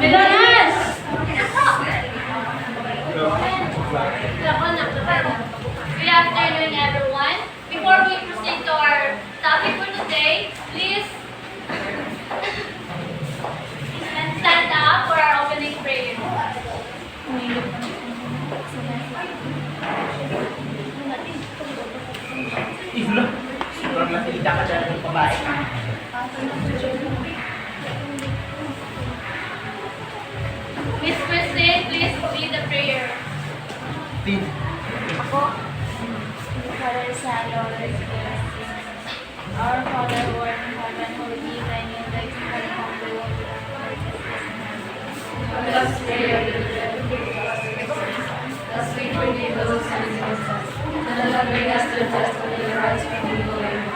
Good afternoon, everyone. Before we proceed to our topic for today, please stand up for our opening prayer. Ilo. Sobrang nakita ka dyan ng babae. Miss Christine, please lead the prayer. Tin. Ako, Father, Son, Lord, Spirit. Our Father who art in heaven, hallowed be thy name, thy kingdom come, thy will be done on earth as it is in heaven. Give us today our daily bread, and forgive us our trespasses, as we forgive those who sin against us. And do not bring us to test, but deliver us from evil. Amen.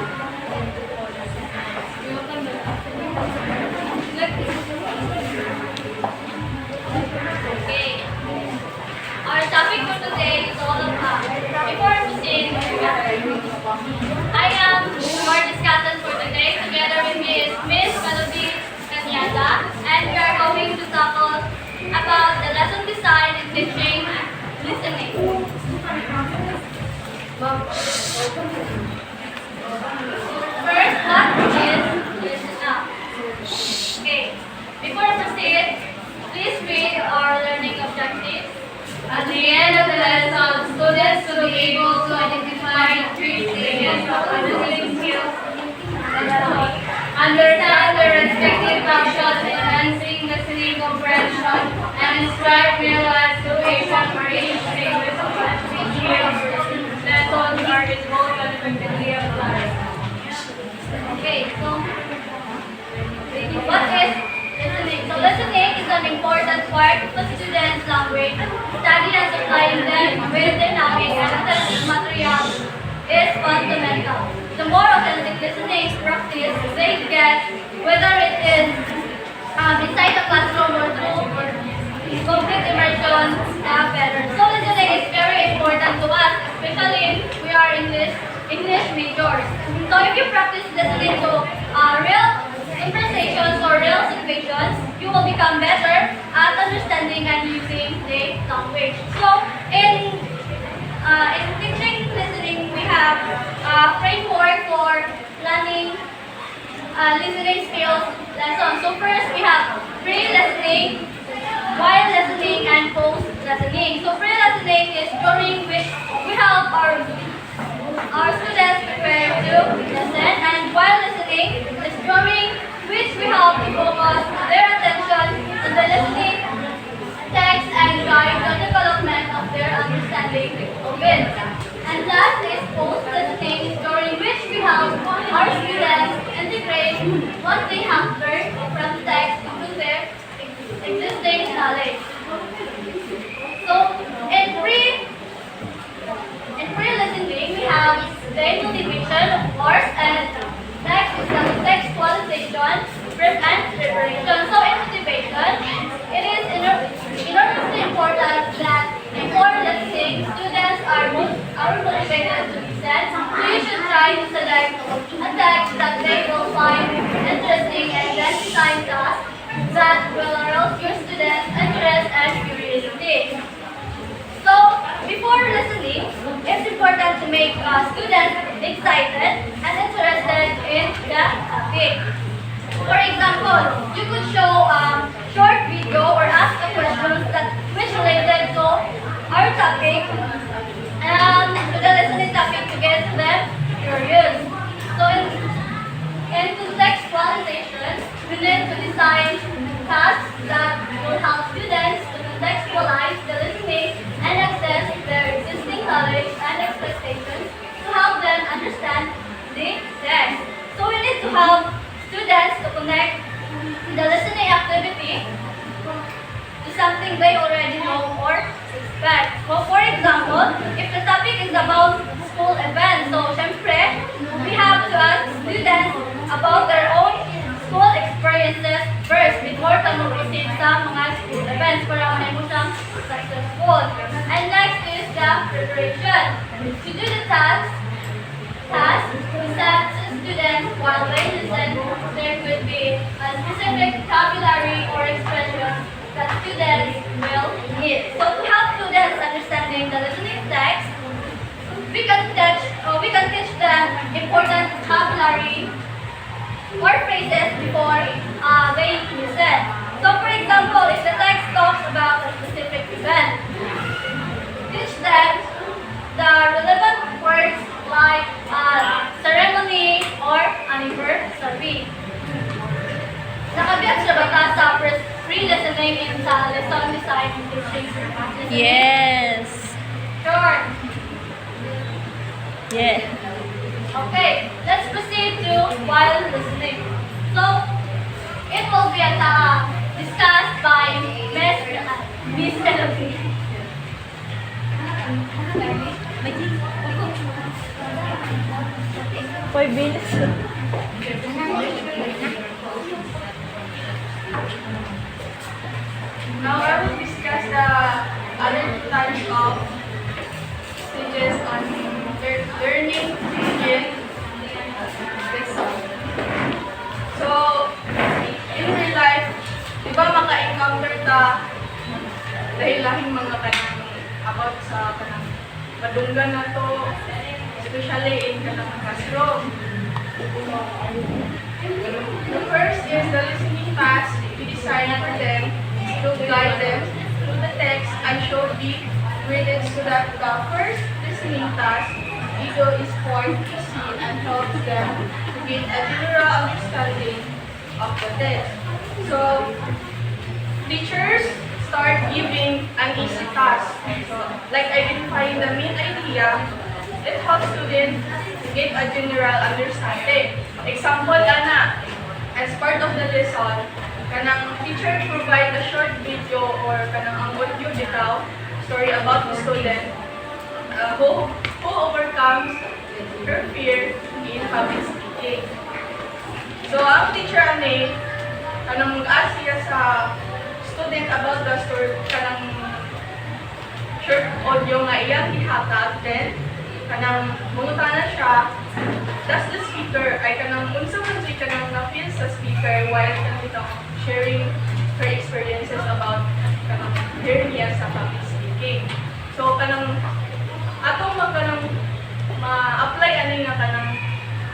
Okay. Our topic for today is all about. Before proceeding, I am our discussant for today. Together with me is Miss Melody Kanyada, and we are going to tackle about the lesson design and teaching listening. First, what is listen up? Okay. Before we proceed, please read our learning objectives. At the end of the lesson, students will be able to identify three stages of listening skills. Understand their respective functions, enhancing listening comprehension, and describe real-life situations for each stage of listening skills. Lessons are involved and effectively applied. Okay, so what is listening? So listening is an important part of a student's language. Study and supplying them with dynamic and authentic material is fundamental. The more authentic listening practice they get, whether it is inside the classroom or through complete immersion, better. So listening is very important to us, especially if we are English majors. So if you practice listening to real conversations or real situations, you will become better at understanding and using the language. So in teaching listening, we have a framework for learning listening skills lessons. So first we have pre-listening, while listening, and post-listening. So pre-listening is during which we help our students prepare to listen, and while listening is during which we help to focus their attention to the listening text and guide the development of their understanding of it. And last is post-listening, during which we help our students integrate what they have learned from the text into their existing knowledge. So in pre-listening, we have the motivation, of course, and next is the contextualization and preparation. So in motivation, it is enormously important that before listening, students are motivated to listen. So you should try to select a text that they will find interesting and then design tasks that will arouse your students' interest and curiosity. So, before listening, it's important to make students excited and interested in the topic. For example, you could show a short video or ask a question which related to our topic and to the listening topic to get them curious. So, in contextualization, we need to design tasks that will help students to contextualize the listening and access their existing knowledge and expectations to help them understand the text. So we need to help students to connect the listening activity to something they already know or expect. So for example, if the topic is about school events, so syempre, we have to ask students about their own school experiences first before ka mag-proceed sa mga school events para mahay mo siyang successful. And next is the preparation. To do the task, we set students while they listen, there could be a specific vocabulary or expression it. So to help students understanding the listening text, we can teach them important vocabulary or phrases before they listen. So for example, if the text talks about a specific event, teach them the relevant words like ceremony or anniversary. Nakagets na ba ta sa pre-listening in sa lesson design and teaching? Yes. Sure. Yeah. Okay, let's proceed to while listening. So, it will be discussed by Miss Melody. Foy bilis. Now I will discuss the other types of stages on learning in lesson. So, in real life, di ba maka-encounter ta dahil lahing mga kanang about sa kanang madunggan na to, especially in kanang classroom. The first is the listening task. We design for them to guide them through the text and show deep readings so that the first listening task video is quite easy and helps them to gain a general understanding of the text. So, teachers start giving an easy task. So, like identifying the main idea, it helps students to get a general understanding. Example, Ana, as part of the lesson, kanang teacher provide a short video or kanang ang audio bitaw story about the student who overcomes her fear in public speaking. So, ang teacher ani kanang mag-ask siya sa student about the story kanang short audio nga iyang gihatag, then kanang mungutana siya, does the speaker ay kanang unsa man siya kanang na-feel sa speaker while kanang sharing her experiences about kanang hearing niya sa public speaking. So kanang atong ma-apply ani nga kanang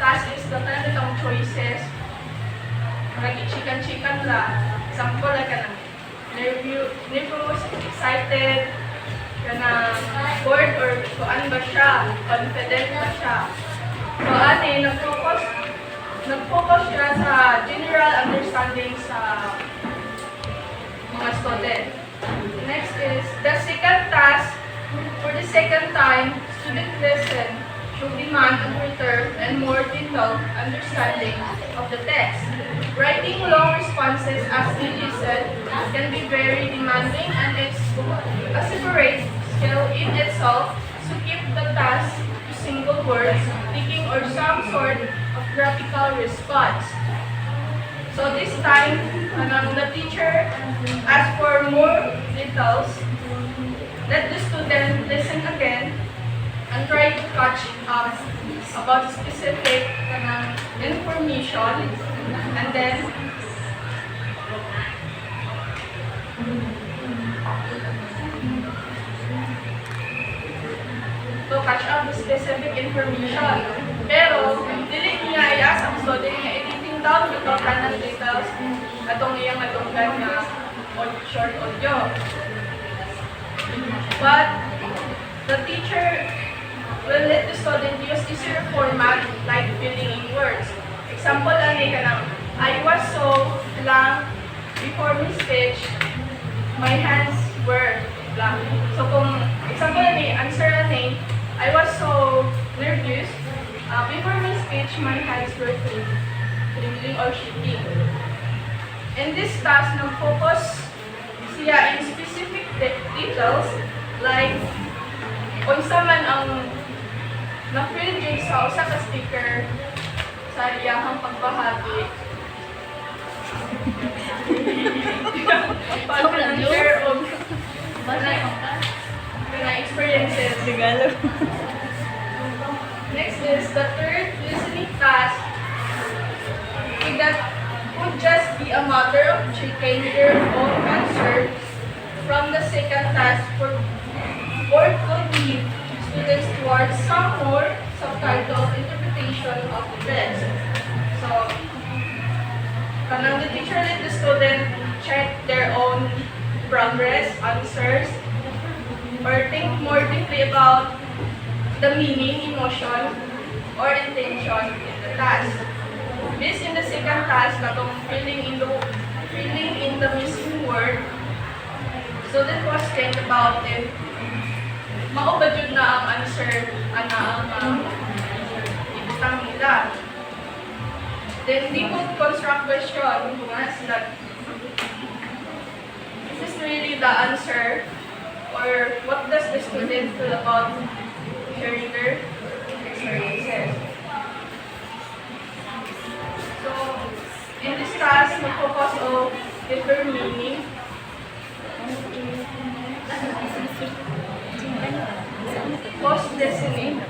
task is the kanang choices. Kanang chikan-chikan la. Example like kanang nervous, excited, kanang bored or kuan ba siya, confident ba siya. So ani nag-focus siya sa general understanding sa mga student. Next is the second task. For the second time, student listen should demand a greater and more detailed understanding of the text. Writing long responses as they listen can be very demanding and it's a separate skill in itself to keep the task to single words, thinking or some sort of graphical response. So this time, the teacher asks for more details. Let the student listen again and try to catch up about specific information, and then to catch up the specific information. Pero, dili niya i-ask ang student nga editing down ito kanang details atong iyang natunggan nga short audio. But, the teacher will let the student use easier format like filling in words. Example, ani kanang, I was so blank before my speech, my hands were blank. So kung example ani, answer ani, I was so nervous before my speech, my hands were trembling or shaking. In this task, nag-focus siya in specific details like unsa man ang na-feel yun sa usa ka speaker sa iyahang pagbahagi. Pag-share of experiences. Next is the third listening task. That would just be a matter of checking their own answer from the second task for board could lead students towards some more subtitle interpretation of the text. So, kanang the teacher let the student check their own progress, answers, or think more deeply about the meaning, emotion, or intention in the task. This in the second task, katong filling in the missing word. So that was think about if mao ba jud na ang answer ana ang ibutang nila. Then they would construct question kung ano sila. Is this really the answer? Or what does the student feel about sharing their experiences? So, in this task, mag-focus on different meaning. Post-listening.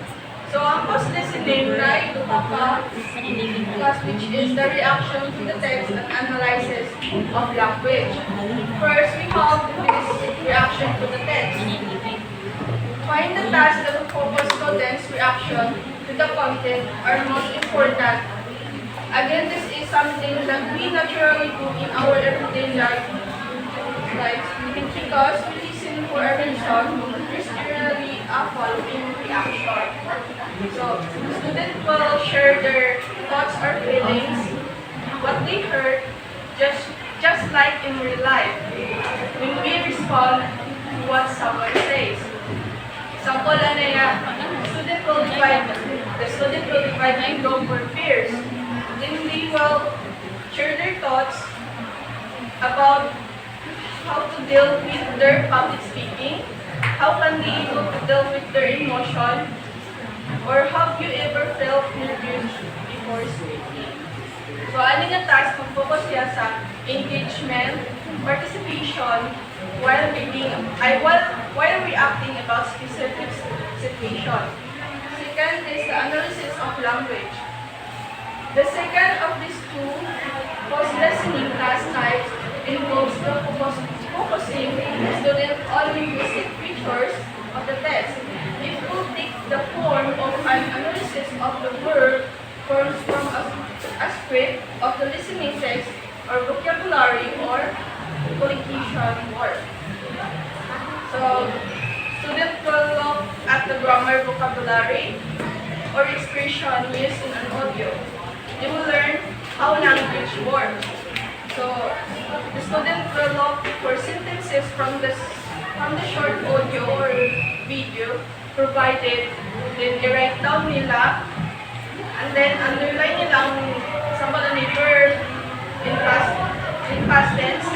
So, ang post-listening na ito class which is the reaction to the text and analysis of language. First, we have this reaction to the text. Find the task that will focus students' reaction to the content are most important. Again, this is something that we naturally do in our everyday life, because we listen for a reason, there's generally a following reaction. So, students will share their thoughts or feelings, what they heard, just like in real life, when we respond to what someone says. Example, the student will divide in group or peers. Then they will share their thoughts about how to deal with their public speaking, how can they able to deal with their emotion, or have you ever felt nervous before speaking? So, ano nga task, mag-focus siya sa engagement, participation, while reacting about specific situation. Second is the analysis of language. The second of these two post-listening task types involves the focusing the student on linguistic features of the text. It will take the form of an analysis of the word forms from a script of the listening text or vocabulary or collocation word. So, students will look at the grammar, vocabulary, or expression used in an audio. They will learn how language works. So, the student will look for sentences from the short audio or video provided, then i-write down nila, and then underline nila ang example na verb in past tense,